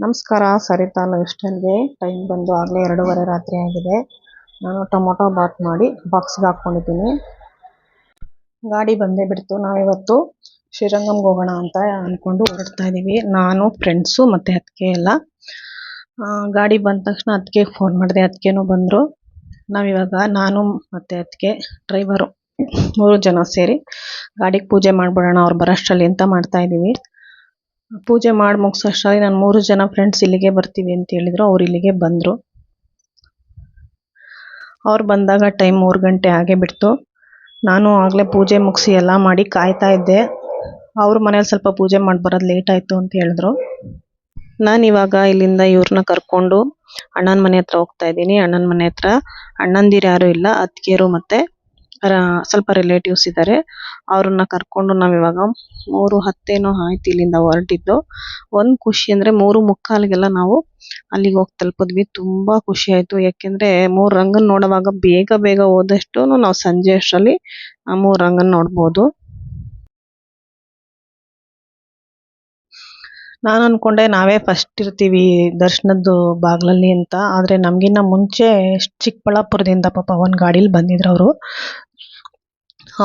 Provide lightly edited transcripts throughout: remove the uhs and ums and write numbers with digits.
ನಮಸ್ಕಾರ, Sarita life ಸ್ಟೈಲ್ಗೆ. Time ಬಂದು ಆಗಲೇ 2:30 ರಾತ್ರಿ ಆಗಿದೆ. ನಾನು ಟೊಮೊಟೊ ಬಾತ್ ಮಾಡಿ ಬಾಕ್ಸ್ಗೆ ಹಾಕ್ಕೊಂಡಿದ್ದೀನಿ. ಗಾಡಿ ಬಂದೇ ಬಿಡ್ತು. ನಾವಿವತ್ತು ಶ್ರೀರಂಗಂಗೆ ಹೋಗೋಣ ಅಂತ ಅಂದ್ಕೊಂಡು ಹೊರಡ್ತಾ ಇದ್ದೀವಿ. ನಾನು, ಫ್ರೆಂಡ್ಸು ಮತ್ತು ಅತ್ತಿಗೆ ಎಲ್ಲ. ಗಾಡಿ ಬಂದ ತಕ್ಷಣ ಅತ್ತಿಗೆಗೆ ಫೋನ್ ಮಾಡಿದೆ, ಅತ್ತಿಗೆನೂ ಬಂದರು. ನಾವಿವಾಗ ನಾನು ಮತ್ತು ಅತ್ತಿಗೆ, ಡ್ರೈವರು 3 ಜನ ಸೇರಿ ಗಾಡಿಗೆ ಪೂಜೆ ಮಾಡಿಬಿಡೋಣ ಅವ್ರು ಬರೋಷ್ಟರಲ್ಲಿ ಅಂತ ಮಾಡ್ತಾಯಿದ್ದೀವಿ. ಪೂಜೆ ಮಾಡಿ ಮುಗಿಸೋಷ್ಟರಲ್ಲಿ ನಾನು 3 ಜನ ಫ್ರೆಂಡ್ಸ್ ಇಲ್ಲಿಗೆ ಬರ್ತೀವಿ ಅಂತ ಹೇಳಿದ್ರು. ಅವ್ರು ಇಲ್ಲಿಗೆ ಬಂದರು. ಅವ್ರು ಬಂದಾಗ ಟೈಮ್ 3 ಗಂಟೆ ಆಗೇ ಬಿಡ್ತು. ನಾನು ಆಗಲೇ ಪೂಜೆ ಮುಗಿಸಿ ಎಲ್ಲ ಮಾಡಿ ಕಾಯ್ತಾ ಇದ್ದೆ. ಅವ್ರ ಮನೇಲಿ ಸ್ವಲ್ಪ ಪೂಜೆ ಮಾಡಿ ಬರೋದು ಲೇಟ್ ಆಯಿತು ಅಂತ ಹೇಳಿದ್ರು. ನಾನಿವಾಗ ಇಲ್ಲಿಂದ ಇವ್ರನ್ನ ಕರ್ಕೊಂಡು ಅಣ್ಣನ ಮನೆ ಹತ್ರ ಹೋಗ್ತಾ ಇದ್ದೀನಿ. ಅಣ್ಣನ ಮನೆ ಹತ್ರ ಅಣ್ಣಂದಿರು ಯಾರೂ ಇಲ್ಲ, ಅತ್ತಿಗೆರು ಮತ್ತು ಸ್ವಲ್ಪ ರಿಲೇಟಿವ್ಸ್ ಇದ್ದಾರೆ. ಅವ್ರನ್ನ ಕರ್ಕೊಂಡು ನಾವಿವಾಗ 3:10 ಆಯ್ತು ಇಲ್ಲಿಂದ ಹೊರಟಿದ್ದು. ಒಂದು ಖುಷಿ ಅಂದರೆ 3:45ಗೆಲ್ಲ ನಾವು ಅಲ್ಲಿಗೆ ಹೋಗಿ ತಲುಪಿದ್ವಿ. ತುಂಬ ಖುಷಿ ಆಯಿತು. ಯಾಕೆಂದರೆ 3 ರಂಗನ ನೋಡುವಾಗ ಬೇಗ ಹೋದಷ್ಟು ನಾವು ಸಂಜೆ ಅಷ್ಟರಲ್ಲಿ 3 ರಂಗನ ನೋಡ್ಬೋದು. ನಾನು ಅಂದ್ಕೊಂಡೆ ನಾವೇ ಫಸ್ಟ್ ಇರ್ತೀವಿ ದರ್ಶನದ್ದು ಬಾಗಿಲಲ್ಲಿ ಅಂತ. ಆದರೆ ನಮಗಿನ್ನ ಮುಂಚೆ ಚಿಕ್ಕಬಳ್ಳಾಪುರದಿಂದ ಪಾಪ ಒಂದು ಗಾಡೀಲಿ ಬಂದಿದ್ರು ಅವರು.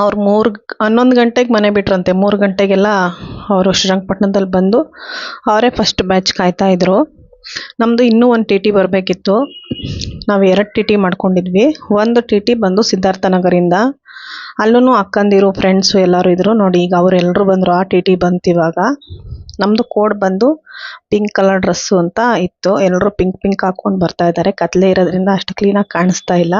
ಅವ್ರು 11 ಗಂಟೆಗೆ ಮನೆ ಬಿಟ್ರಂತೆ. 3 ಗಂಟೆಗೆಲ್ಲ ಅವರು ಶ್ರೀರಂಗಪಟ್ಟಣದಲ್ಲಿ ಬಂದು ಅವರೇ ಫಸ್ಟ್ ಬ್ಯಾಚ್ ಕಾಯ್ತಾಯಿದ್ರು. ನಮ್ಮದು ಇನ್ನೂ ಒಂದು ಟಿ ಟಿ ಬರಬೇಕಿತ್ತು. ನಾವು 2 ಟಿ ಟಿ ಮಾಡ್ಕೊಂಡಿದ್ವಿ. ಒಂದು ಟಿ ಟಿ ಬಂದು ಸಿದ್ಧಾರ್ಥ ನಗರಿಂದ. ಅಲ್ಲೂ ಅಕ್ಕಂದಿರು ಫ್ರೆಂಡ್ಸು ಎಲ್ಲರೂ ಇದ್ದರು ನೋಡಿ. ಈಗ ಅವರೆಲ್ಲರೂ ಬಂದರು. ಆ ಟಿ ಟಿ ಬಂತು ಇವಾಗ. ನಮ್ಮದು ಕೋಡ್ ಬಂದು ಪಿಂಕ್ ಕಲರ್ ಡ್ರೆಸ್ಸು ಅಂತ ಇತ್ತು. ಎಲ್ಲರೂ ಪಿಂಕ್ ಹಾಕ್ಕೊಂಡು ಬರ್ತಾಯಿದ್ದಾರೆ. ಕತ್ಲೆ ಇರೋದ್ರಿಂದ ಅಷ್ಟು ಕ್ಲೀನಾಗಿ ಕಾಣಿಸ್ತಾ ಇಲ್ಲ.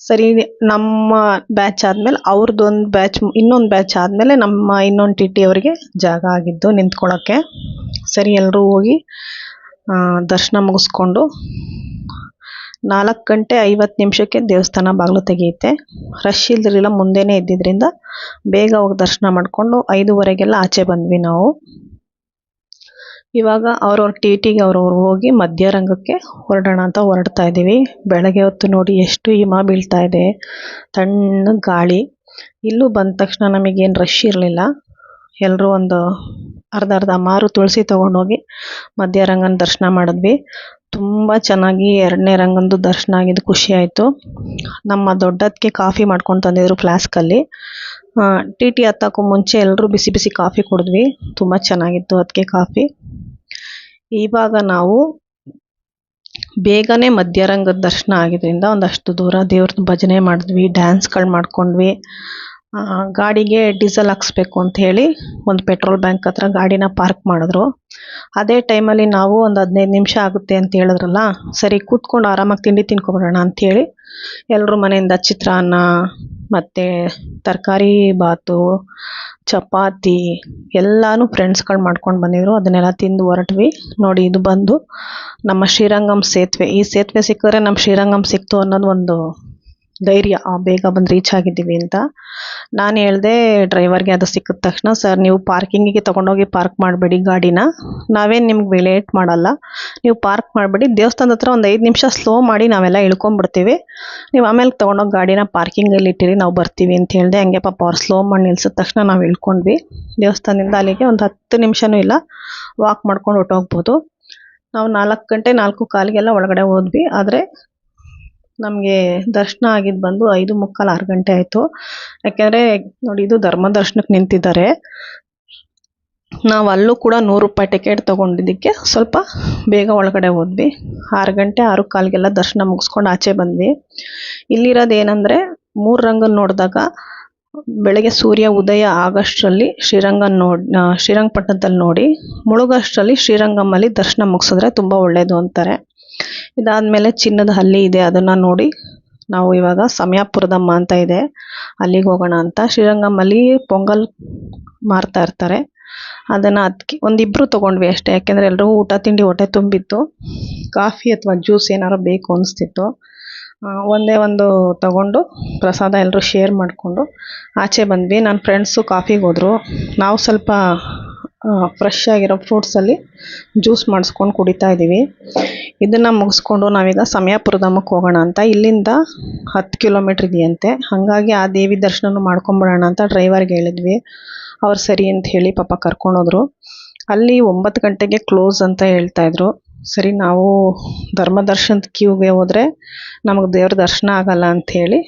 ಸರಿ, ನಮ್ಮ ಬ್ಯಾಚ್ ಆದಮೇಲೆ ಅವ್ರದ್ದೊಂದು ಬ್ಯಾಚ್, ಇನ್ನೊಂದು ಬ್ಯಾಚ್ ಆದಮೇಲೆ ನಮ್ಮ ಇನ್ನೊಂದು ಟಿ ಟಿ ಅವರಿಗೆ ಜಾಗ ಆಗಿದ್ದು ನಿಂತ್ಕೊಳ್ಳೋಕ್ಕೆ. ಸರಿ, ಎಲ್ಲರೂ ಹೋಗಿ ದರ್ಶನ ಮುಗಿಸ್ಕೊಂಡು 4:50 ದೇವಸ್ಥಾನ ಬಾಗಿಲು ತೆಗೆಯುತ್ತೆ. ರಶ್ ಇಲ್ದಿರಲಿಲ್ಲ, ಮುಂದೆನೇ ಇದ್ದಿದ್ದರಿಂದ ಬೇಗ ಹೋಗಿ ದರ್ಶನ ಮಾಡಿಕೊಂಡು 5:15ಗೆಲ್ಲ ಆಚೆ ಬಂದ್ವಿ ನಾವು. ಇವಾಗ ಅವ್ರವ್ರ ಟಿ ಟಿಗೆ ಅವ್ರವ್ರು ಹೋಗಿ ಮಧ್ಯರಂಗಕ್ಕೆ ಹೊರಡೋಣ ಅಂತ ಹೊರಡ್ತಾ ಇದ್ದೀವಿ. ಬೆಳಗ್ಗೆ ಹೊತ್ತು ನೋಡಿ ಎಷ್ಟು ಹಿಮ ಬೀಳ್ತಾ ಇದೆ, ತಣ್ಣಗೆ ಗಾಳಿ. ಇಲ್ಲೂ ಬಂದ ತಕ್ಷಣ ನಮಗೇನು ರಶ್ ಇರಲಿಲ್ಲ. ಎಲ್ಲರೂ ಒಂದು ಅರ್ಧ ಮಾರು ತುಳಸಿ ತೊಗೊಂಡೋಗಿ ಮಧ್ಯರಂಗನ ದರ್ಶನ ಮಾಡಿದ್ವಿ. ತುಂಬ ಚೆನ್ನಾಗಿ 2ನೇ ರಂಗಂದು ದರ್ಶನ ಆಗಿದ್ದು ಖುಷಿ ಆಯಿತು. ನಮ್ಮ ದೊಡ್ಡದಕ್ಕೆ ಕಾಫಿ ಮಾಡ್ಕೊಂಡು ತಂದಿದ್ರು ಫ್ಲಾಸ್ಕಲ್ಲಿ. ಟಿ ಟಿ ಹತ್ತಕ್ಕೂ ಮುಂಚೆ ಎಲ್ಲರೂ ಬಿಸಿ ಕಾಫಿ ಕುಡಿದ್ವಿ. ತುಂಬ ಚೆನ್ನಾಗಿತ್ತು ಅದಕ್ಕೆ ಕಾಫಿ. ಇವಾಗ ನಾವು ಬೇಗನೆ ಮಧ್ಯರಂಗದ ದರ್ಶನ ಆಗಿದ್ದರಿಂದ ಒಂದಷ್ಟು ದೂರ ದೇವ್ರದ್ದು ಭಜನೆ ಮಾಡಿದ್ವಿ, ಡ್ಯಾನ್ಸ್ಗಳು ಮಾಡ್ಕೊಂಡ್ವಿ. ಗಾಡಿಗೆ ಡೀಸೆಲ್ ಹಾಕ್ಸ್ಬೇಕು ಅಂತ ಹೇಳಿ ಒಂದು ಪೆಟ್ರೋಲ್ ಬ್ಯಾಂಕ್ ಹತ್ರ ಗಾಡಿನ ಪಾರ್ಕ್ ಮಾಡಿದ್ರು. ಅದೇ ಟೈಮಲ್ಲಿ ನಾವು ಒಂದು 15 ನಿಮಿಷ ಆಗುತ್ತೆ ಅಂತ ಹೇಳಿದ್ರಲ್ಲ, ಸರಿ ಕೂತ್ಕೊಂಡು ಆರಾಮಾಗಿ ತಿಂಡಿ ತಿನ್ಕೊಬಿಡೋಣ ಅಂಥೇಳಿ ಎಲ್ಲರೂ ಮನೆಯಿಂದ ಚಿತ್ರಾನ್ನ ಮತ್ತು ತರಕಾರಿ ಬಾತು, ಚಪಾತಿ ಎಲ್ಲನೂ ಫ್ರೆಂಡ್ಸ್ಗಳು ಮಾಡ್ಕೊಂಡು ಬಂದಿದ್ರು. ಅದನ್ನೆಲ್ಲ ತಿಂದು ಹೊರಟ್ವಿ. ನೋಡಿ, ಇದು ಬಂದು ನಮ್ಮ ಶ್ರೀರಂಗಂ ಸೇತುವೆ. ಈ ಸೇತುವೆ ಸಿಕ್ಕಿದ್ರೆ ನಮ್ಮ ಶ್ರೀರಂಗಂ ಸಿಕ್ತು ಅನ್ನೋದು ಒಂದು ಧೈರ್ಯ, ಬೇಗ ಬಂದು ರೀಚ್ ಆಗಿದ್ದೀವಿ ಅಂತ. ನಾನು ಹೇಳಿದೆ ಡ್ರೈವರ್ಗೆ, ಅದು ಸಿಕ್ಕಿದ ತಕ್ಷಣ, ಸರ್ ನೀವು ಪಾರ್ಕಿಂಗಿಗೆ ತೊಗೊಂಡೋಗಿ ಪಾರ್ಕ್ ಮಾಡಬೇಡಿ ಗಾಡಿನ, ನಾವೇನು ನಿಮ್ಗೆ ಲೇಟ್ ಮಾಡಲ್ಲ, ನೀವು ಪಾರ್ಕ್ ಮಾಡಬೇಡಿ, ದೇವಸ್ಥಾನದ ಹತ್ರ ಒಂದು 5 ನಿಮಿಷ ಸ್ಲೋ ಮಾಡಿ ನಾವೆಲ್ಲ ಇಳ್ಕೊಂಬಿಡ್ತೀವಿ, ನೀವು ಆಮೇಲೆ ತೊಗೊಂಡೋಗಿ ಗಾಡಿನ ಪಾರ್ಕಿಂಗಲ್ಲಿ ಇಟ್ಟಿರಿ, ನಾವು ಬರ್ತೀವಿ ಅಂತ ಹೇಳಿದೆ. ಹಂಗೆ ಪಾಪ ಅವ್ರು ಸ್ಲೋ ಮಾಡಿ ನಿಲ್ಸಿದ ತಕ್ಷಣ ನಾವು ಇಳ್ಕೊಂಡ್ವಿ. ದೇವಸ್ಥಾನದಿಂದ ಅಲ್ಲಿಗೆ ಒಂದು 10 ನಿಮಿಷನೂ ಇಲ್ಲ, ವಾಕ್ ಮಾಡ್ಕೊಂಡು ಹೊಟ್ಟೋಗ್ಬೋದು. ನಾವು 4 ಗಂಟೆ 4:15ಗೆಲ್ಲ ಒಳಗಡೆ ಹೋದ್ವಿ. ಆದರೆ ನಮಗೆ ದರ್ಶನ ಆಗಿದ್ದು ಬಂದು 5:45 6 ಗಂಟೆ ಆಯಿತು. ಯಾಕೆಂದರೆ ನೋಡಿ, ಇದು ಧರ್ಮ ದರ್ಶನಕ್ಕೆ ನಿಂತಿದ್ದಾರೆ. ನಾವು ಅಲ್ಲೂ ಕೂಡ 100 ರೂಪಾಯಿ ಟಿಕೆಟ್ ತೊಗೊಂಡಿದ್ದಕ್ಕೆ ಸ್ವಲ್ಪ ಬೇಗ ಒಳಗಡೆ ಹೋದ್ವಿ. 6 ಗಂಟೆ 6:15ಗೆಲ್ಲ ದರ್ಶನ ಮುಗಿಸ್ಕೊಂಡು ಆಚೆ ಬಂದ್ವಿ. ಇಲ್ಲಿರೋದು ಏನಂದರೆ 3 ರಂಗನ ನೋಡಿದಾಗ ಬೆಳಗ್ಗೆ ಸೂರ್ಯ ಉದಯ ಆಗಷ್ಟರಲ್ಲಿ ಶ್ರೀರಂಗಪಟ್ಟಣದಲ್ಲಿ ನೋಡಿ ಮುಳುಗೋಷ್ಟರಲ್ಲಿ ಶ್ರೀರಂಗಮಲ್ಲಿ ದರ್ಶನ ಮುಗಿಸಿದ್ರೆ ತುಂಬ ಒಳ್ಳೆಯದು ಅಂತಾರೆ. ಇದಾದಮೇಲೆ ಚಿನ್ನದ ಹಲ್ಲಿ ಇದೆ, ಅದನ್ನು ನೋಡಿ ನಾವು ಇವಾಗ ಸಮಯಾಪುರದಮ್ಮ ಅಂತ ಇದೆ, ಅಲ್ಲಿಗೆ ಹೋಗೋಣ ಅಂತ. ಶ್ರೀರಂಗಮಲ್ಲಿ ಪೊಂಗಲ್ ಮಾರ್ತಾ ಇರ್ತಾರೆ. ಅದನ್ನು ಅದಕ್ಕೆ ಒಂದಿಬ್ಬರು ತೊಗೊಂಡ್ವಿ ಅಷ್ಟೇ. ಯಾಕೆಂದರೆ ಎಲ್ಲರೂ ಊಟ ತಿಂಡಿ ಹೊಟ್ಟೆ ತುಂಬಿತ್ತು. ಕಾಫಿ ಅಥವಾ ಜ್ಯೂಸ್ ಏನಾರು ಬೇಕು ಅನಿಸ್ತಿತ್ತು. ಒಂದೇ ಒಂದು ತಗೊಂಡು ಪ್ರಸಾದ ಎಲ್ಲರೂ ಶೇರ್ ಮಾಡಿಕೊಂಡು ಆಚೆ ಬಂದ್ವಿ. ನನ್ನ ಫ್ರೆಂಡ್ಸು ಕಾಫಿಗೆ ಹೋದರು. ನಾವು ಸ್ವಲ್ಪ ಫ್ರೆಶ್ ಆಗಿರೋ ಫ್ರೂಟ್ಸಲ್ಲಿ ಜ್ಯೂಸ್ ಮಾಡಿಸ್ಕೊಂಡು ಕುಡಿತಾ ಇದ್ದೀವಿ. ಇದನ್ನು ಮುಗಿಸ್ಕೊಂಡು ನಾವೀಗ ಸಮಯಾಪುರದಮ್ಮಕ್ಕೆ ಹೋಗೋಣ ಅಂತ. ಇಲ್ಲಿಂದ 10 ಕಿಲೋಮೀಟ್ರ್ ಇದೆಯಂತೆ. ಹಾಗಾಗಿ ಆ ದೇವಿ ದರ್ಶನ ಮಾಡ್ಕೊಂಬಿಡೋಣ ಅಂತ ಡ್ರೈವರ್ಗೆ ಹೇಳಿದ್ವಿ. ಅವ್ರು ಸರಿ ಅಂತ ಹೇಳಿ ಪಾಪ ಕರ್ಕೊಂಡೋದ್ರು. ಅಲ್ಲಿ 9 ಗಂಟೆಗೆ ಕ್ಲೋಸ್ ಅಂತ ಹೇಳ್ತಾ ಇದ್ರು. ಸರಿ ನಾವು ಧರ್ಮದರ್ಶನದ ಕ್ಯೂಗೆ ಹೋದರೆ ನಮಗೆ ದೇವ್ರ ದರ್ಶನ ಆಗಲ್ಲ ಅಂಥೇಳಿ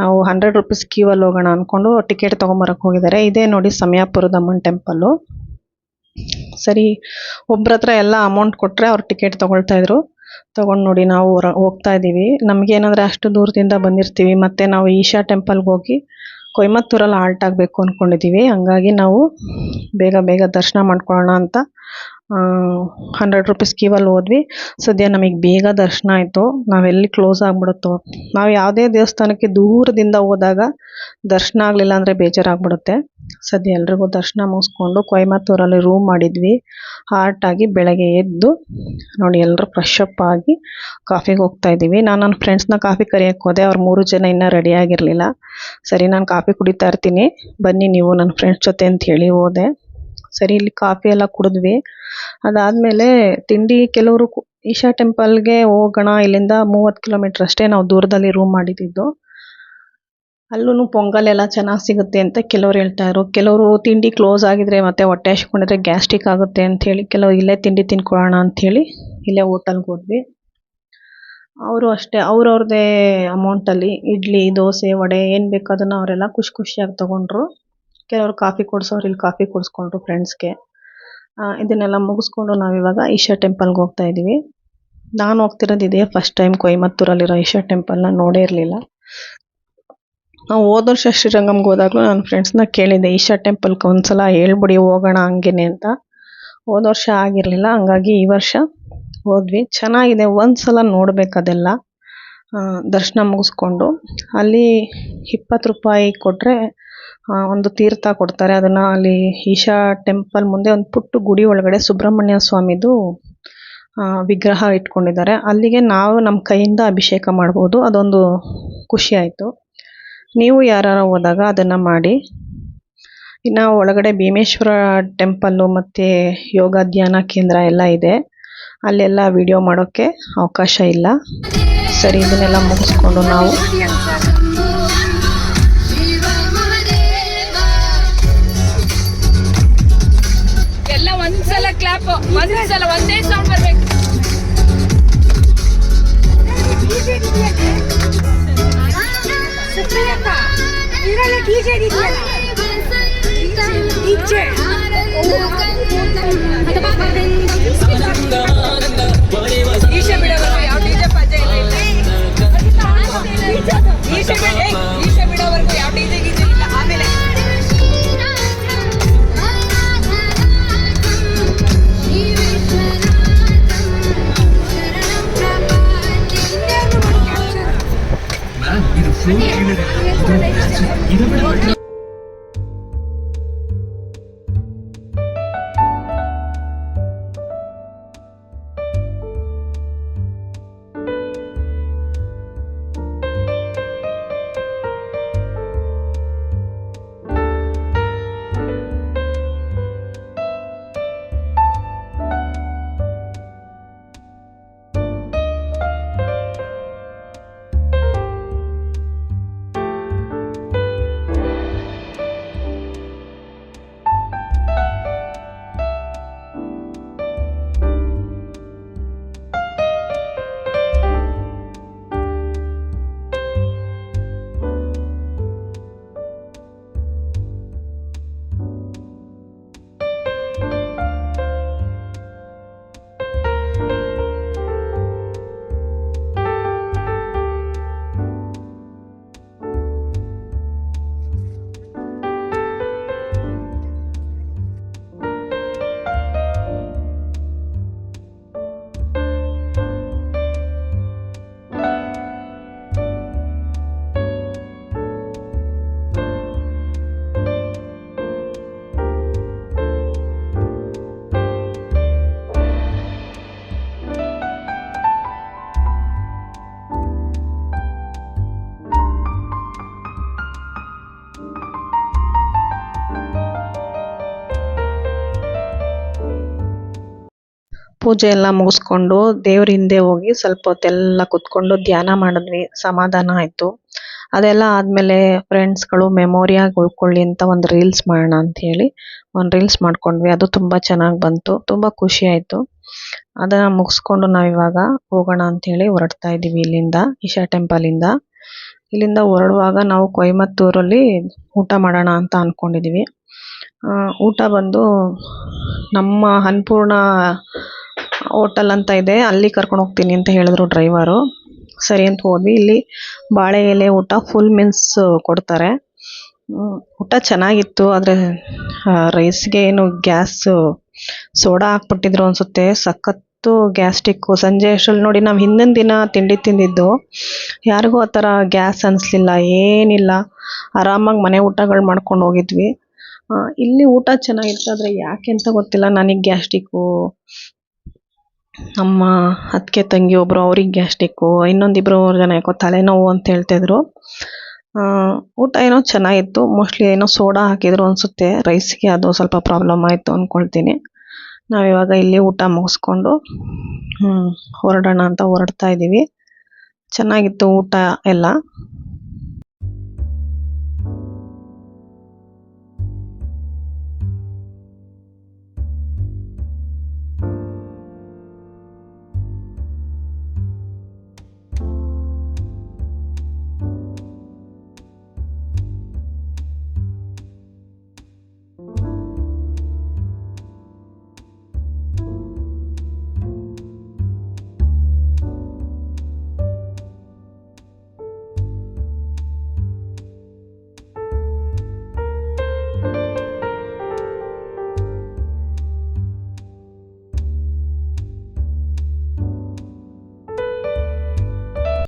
ನಾವು 100 ರುಪೀಸ್ ಕ್ಯೂ ಅಲ್ಲಿ ಹೋಗೋಣ ಅಂದ್ಕೊಂಡು ಟಿಕೆಟ್ ತೊಗೊಂಬರಕ್ಕೆ ಹೋಗಿದ್ದಾರೆ. ಇದೇ ನೋಡಿ ಸಮಯಾಪುರದ ಅಮ್ಮನ ಟೆಂಪಲ್ಲು. ಸರಿ ಒಬ್ರ ಹತ್ರ ಎಲ್ಲ ಅಮೌಂಟ್ ಕೊಟ್ಟರೆ ಅವ್ರು ಟಿಕೆಟ್ ತೊಗೊಳ್ತಾಯಿದ್ರು. ತೊಗೊಂಡು ನೋಡಿ ನಾವು ಹೋಗ್ತಾ ಇದ್ದೀವಿ. ನಮಗೇನಂದರೆ ಅಷ್ಟು ದೂರದಿಂದ ಬಂದಿರ್ತೀವಿ, ಮತ್ತು ನಾವು ಈಶಾ ಟೆಂಪಲ್ಗೆ ಹೋಗಿ ಕೊಯಮತ್ತೂರಲ್ಲಿ ಆಲ್ಟ್ ಆಗಬೇಕು ಅಂದ್ಕೊಂಡಿದ್ದೀವಿ. ಹಂಗಾಗಿ ನಾವು ಬೇಗ ಬೇಗ ದರ್ಶನ ಮಾಡ್ಕೊಳ್ಳೋಣ ಅಂತ 100 ರುಪೀಸ್ ಕ್ಯೂವಲ್ಲಿ ಹೋದ್ವಿ. ಸದ್ಯ ನಮಗೆ ಬೇಗ ದರ್ಶನ ಆಯಿತು. ನಾವೆಲ್ಲಿ ಕ್ಲೋಸ್ ಆಗಿಬಿಡುತ್ತೋ. ನಾವು ಯಾವುದೇ ದೇವಸ್ಥಾನಕ್ಕೆ ದೂರದಿಂದ ಹೋದಾಗ ದರ್ಶನ ಆಗಲಿಲ್ಲ ಅಂದರೆ ಬೇಜಾರಾಗ್ಬಿಡುತ್ತೆ. ಸದ್ಯ ಎಲ್ರಿಗೂ ದರ್ಶನ ಮುಗಿಸ್ಕೊಂಡು ಕೊಯಮತ್ತೂರಲ್ಲಿ ರೂಮ್ ಮಾಡಿದ್ವಿ. ಆಗಿ ಬೆಳಗ್ಗೆ ಎದ್ದು ನೋಡಿ ಎಲ್ಲರೂ ಫ್ರೆಶ್ ಅಪ್ ಆಗಿ ಕಾಫಿಗೆ ಹೋಗ್ತಾ ಇದ್ದೀವಿ. ನಾನು ನನ್ನ ಫ್ರೆಂಡ್ಸ್ನ ಕಾಫಿ ಕರಿಯಕ್ಕೆ ಹೋದೆ. ಅವ್ರು 3 ಜನ ಇನ್ನೂ ರೆಡಿ ಆಗಿರಲಿಲ್ಲ. ಸರಿ ನಾನು ಕಾಫಿ ಕುಡಿತಾ ಇರ್ತೀನಿ, ಬನ್ನಿ ನೀವು ನನ್ನ ಫ್ರೆಂಡ್ಸ್ ಜೊತೆ ಅಂತ ಹೇಳಿ ಹೋದೆ. ಸರಿ ಇಲ್ಲಿ ಕಾಫಿ ಎಲ್ಲ ಕುಡಿದ್ವಿ. ಅದಾದಮೇಲೆ ತಿಂಡಿ ಕೆಲವರು ಈಶಾ ಟೆಂಪಲ್ಗೆ ಹೋಗೋಣ, ಇಲ್ಲಿಂದ 30 ಕಿಲೋಮೀಟ್ರ್ ಅಷ್ಟೇ ನಾವು ದೂರದಲ್ಲಿ ರೂಮ್ ಮಾಡಿದ್ದು. ಅಲ್ಲೂ ಪೊಂಗಲ್ ಎಲ್ಲ ಚೆನ್ನಾಗಿ ಸಿಗುತ್ತೆ ಅಂತ ಕೆಲವ್ರು ಹೇಳ್ತಾಯಿದ್ರು. ಕೆಲವರು ತಿಂಡಿ ಕ್ಲೋಸ್ ಆಗಿದ್ರೆ ಮತ್ತು ಹೊಟ್ಟೆ ಹಚ್ಕೊಂಡಿದ್ರೆ ಗ್ಯಾಸ್ಟ್ರಿಕ್ ಆಗುತ್ತೆ ಅಂಥೇಳಿ ಕೆಲವು ಇಲ್ಲೇ ತಿಂಡಿ ತಿನ್ಕೊಳ್ಳೋಣ ಅಂಥೇಳಿ ಇಲ್ಲೇ ಹೋಟೆಲ್ಗೆ ಹೋದ್ವಿ. ಅವರು ಅಷ್ಟೇ ಅವ್ರವ್ರದ್ದೇ ಅಮೌಂಟಲ್ಲಿ ಇಡ್ಲಿ, ದೋಸೆ, ವಡೆ ಏನು ಬೇಕು ಅದನ್ನು ಅವರೆಲ್ಲ ಖುಷಿಯಾಗಿ ತೊಗೊಂಡ್ರು. ಕೆಲವರು ಕಾಫಿ ಕೊಡಿಸೋರು ಇಲ್ಲಿ ಕಾಫಿ ಕೊಡಿಸ್ಕೊಂಡ್ರು ಫ್ರೆಂಡ್ಸ್ಗೆ. ಇದನ್ನೆಲ್ಲ ಮುಗಿಸ್ಕೊಂಡು ನಾವಿವಾಗ ಈಶಾ ಟೆಂಪಲ್ಗೆ ಹೋಗ್ತಾ ಇದ್ದೀವಿ. ನಾನು ಹೋಗ್ತಿರೋದು ಇದೇ ಫಸ್ಟ್ ಟೈಮ್ ಕೊಯಮತ್ತೂರಲ್ಲಿರೋ ಈಶಾ ಟೆಂಪಲ್ನ ನೋಡೇ ಇರಲಿಲ್ಲ. ನಾವು ಹೋದ ವರ್ಷ ಶ್ರೀರಂಗಮ್ಗೆ ಹೋದಾಗಲೂ ನನ್ನ ಫ್ರೆಂಡ್ಸ್ನ ಕೇಳಿದ್ದೆ ಈಶಾ ಟೆಂಪಲ್ಗೆ ಒಂದ್ಸಲ ಹೇಳ್ಬಿಡಿ ಹೋಗೋಣ ಹಂಗೇನೆ ಅಂತ. ಹೋದ ವರ್ಷ ಆಗಿರಲಿಲ್ಲ, ಹಂಗಾಗಿ ಈ ವರ್ಷ ಹೋದ್ವಿ. ಚೆನ್ನಾಗಿದೆ, ಒಂದು ಸಲ ನೋಡಬೇಕದೆಲ್ಲ. ದರ್ಶನ ಮುಗಿಸ್ಕೊಂಡು ಅಲ್ಲಿ 20 ರೂಪಾಯಿ ಕೊಟ್ಟರೆ ಒಂದು ತೀರ್ಥ ಕೊಡ್ತಾರೆ. ಅದನ್ನು ಅಲ್ಲಿ ಈಶಾ ಟೆಂಪಲ್ ಮುಂದೆ ಒಂದು ಪುಟ್ಟ ಗುಡಿ ಒಳಗಡೆ ಸುಬ್ರಹ್ಮಣ್ಯ ಸ್ವಾಮಿದು ವಿಗ್ರಹ ಇಟ್ಕೊಂಡಿದ್ದಾರೆ. ಅಲ್ಲಿಗೆ ನಾವು ನಮ್ಮ ಕೈಯಿಂದ ಅಭಿಷೇಕ ಮಾಡ್ಬೋದು. ಅದೊಂದು ಖುಷಿ ಆಯಿತು. ನೀವು ಯಾರು ಹೋದಾಗ ಅದನ್ನು ಮಾಡಿ. ಇನ್ನು ಒಳಗಡೆ ಭೀಮೇಶ್ವರ ಟೆಂಪಲ್ಲು ಮತ್ತು ಯೋಗ ಧ್ಯಾನ ಕೇಂದ್ರ ಎಲ್ಲ ಇದೆ. ಅಲ್ಲೆಲ್ಲ ವಿಡಿಯೋ ಮಾಡೋಕ್ಕೆ ಅವಕಾಶ ಇಲ್ಲ. ಸರಿ ಇದನ್ನೆಲ್ಲ ಮುಗಿಸ್ಕೊಂಡು ನಾವು ಎಲ್ಲ ಒಂದ್ಸಲ ಕ್ಲಾಪ್, ಒಂದ್ಸಲ ಒಂದೇ ಸೌಂಡ್ ಬರ್ಬೇಕು. ಈಶಾ ಬಿಡೋವರೆಗೂ ಯಾವ ಡಿಜೆ ಪಜೆ ಇಲ್ಲ. ಈಶಾ ಬಿಡೋವರೆಗೂ ಯಾವ ಡಿಜೆ ಗೀಜೆ ಇಲ್ಲ. ಆಮೇಲೆ ಪೂಜೆ ಎಲ್ಲ ಮುಗಿಸ್ಕೊಂಡು ದೇವ್ರ ಹಿಂದೆ ಹೋಗಿ ಸ್ವಲ್ಪ ಹೊತ್ತೆಲ್ಲ ಕುತ್ಕೊಂಡು ಧ್ಯಾನ ಮಾಡಿದ್ವಿ. ಸಮಾಧಾನ ಆಯಿತು. ಅದೆಲ್ಲ ಆದಮೇಲೆ ಫ್ರೆಂಡ್ಸ್ಗಳು ಮೆಮೊರಿಯಾಗಿ ಉಳ್ಕೊಳ್ಳಿ ಅಂತ ಒಂದು ರೀಲ್ಸ್ ಮಾಡೋಣ ಅಂಥೇಳಿ ಒಂದು ರೀಲ್ಸ್ ಮಾಡ್ಕೊಂಡ್ವಿ. ಅದು ತುಂಬ ಚೆನ್ನಾಗಿ ಬಂತು, ತುಂಬ ಖುಷಿ ಆಯಿತು. ಅದನ್ನು ಮುಗಿಸ್ಕೊಂಡು ನಾವಿವಾಗ ಹೋಗೋಣ ಅಂಥೇಳಿ ಹೊರಡ್ತಾ ಇದ್ದೀವಿ ಇಲ್ಲಿಂದ, ಈಶಾ ಟೆಂಪಲಿಂದ. ಇಲ್ಲಿಂದ ಹೊರಡುವಾಗ ನಾವು ಕೊಯಮತ್ತೂರಲ್ಲಿ ಊಟ ಮಾಡೋಣ ಅಂತ ಅಂದ್ಕೊಂಡಿದ್ದೀವಿ. ಊಟ ಬಂದು ನಮ್ಮ ಅನ್ನಪೂರ್ಣ ಹೋಟೆಲ್ ಅಂತ ಇದೆ, ಅಲ್ಲಿ ಕರ್ಕೊಂಡು ಹೋಗ್ತೀನಿ ಅಂತ ಹೇಳಿದ್ರು ಡ್ರೈವರು. ಸರಿ ಅಂತ ಹೋದ್ವಿ. ಇಲ್ಲಿ ಬಾಳೆ ಎಲೆ ಊಟ ಫುಲ್ ಮೀಲ್ಸ್ ಕೊಡ್ತಾರೆ. ಊಟ ಚೆನ್ನಾಗಿತ್ತು. ಆದರೆ ರೈಸ್ಗೆ ಏನು ಗ್ಯಾಸು ಸೋಡಾ ಹಾಕ್ಬಿಟ್ಟಿದ್ರು ಅನಿಸುತ್ತೆ. ಸಖತ್ತು ಗ್ಯಾಸ್ಟಿಕ್ಕು. ಸಂಜೆ ಅಷ್ಟರಲ್ಲಿ ನೋಡಿ, ನಾವು ಹಿಂದಿನ ದಿನ ತಿಂಡಿ ತಿಂದಿದ್ದು, ಯಾರಿಗೂ ಆ ಥರ ಗ್ಯಾಸ್ ಅನ್ನಿಸ್ಲಿಲ್ಲ, ಏನಿಲ್ಲ. ಆರಾಮಾಗಿ ಮನೆ ಊಟಗಳು ಮಾಡ್ಕೊಂಡು ಹೋಗಿದ್ವಿ. ಇಲ್ಲಿ ಊಟ ಚೆನ್ನಾಗಿತ್ತು, ಆದರೆ ಯಾಕೆ ಅಂತ ಗೊತ್ತಿಲ್ಲ, ನನಗೆ ಗ್ಯಾಸ್ಟಿಕ್ಕು, ನಮ್ಮ ಅತ್ತಿಗೆ ತಂಗಿ ಒಬ್ಬರು ಅವ್ರಿಗೆ ಗ್ಯಾಸ್ಟಿಕ್ಕು, ಇನ್ನೊಂದಿಬ್ಬರು ಜನ ಯಾಕೋ ತಲೆನೋವು ಅಂತ ಹೇಳ್ತಾಯಿದ್ರು. ಊಟ ಏನೋ ಚೆನ್ನಾಗಿತ್ತು, ಮೋಸ್ಟ್ಲಿ ಏನೋ ಸೋಡಾ ಹಾಕಿದ್ರು ಅನಿಸುತ್ತೆ ರೈಸ್ಗೆ, ಅದು ಸ್ವಲ್ಪ ಪ್ರಾಬ್ಲಮ್ ಆಯಿತು ಅಂದ್ಕೊಳ್ತೀನಿ. ನಾವಿವಾಗ ಇಲ್ಲಿ ಊಟ ಮುಗಿಸ್ಕೊಂಡು ಹೊರಡೋಣ ಅಂತ ಹೊರಡ್ತಾ ಇದ್ದೀವಿ. ಚೆನ್ನಾಗಿತ್ತು ಊಟ ಎಲ್ಲ.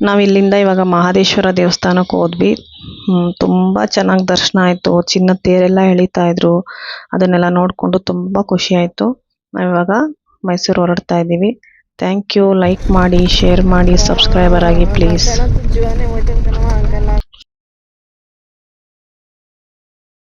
ನಾವಿಲ್ಲಿಂದ ಇವಾಗ ಮಹದೇಶ್ವರ ದೇವಸ್ಥಾನಕ್ಕೆ ಹೋದ್ವಿ. ತುಂಬ ಚೆನ್ನಾಗಿ ದರ್ಶನ ಆಯಿತು. ಚಿನ್ನದ ತೇರೆಲ್ಲ ಎಳಿತಾ ಇದ್ರು, ಅದನ್ನೆಲ್ಲ ನೋಡಿಕೊಂಡು ತುಂಬ ಖುಷಿ ಆಯಿತು. ನಾವಿವಾಗ ಮೈಸೂರು ಹೊರಡ್ತಾ ಇದ್ದೀವಿ. Thank you. ಲೈಕ್ ಮಾಡಿ, ಶೇರ್ ಮಾಡಿ, ಸಬ್ಸ್ಕ್ರೈಬರ್ ಆಗಿ ಪ್ಲೀಸ್.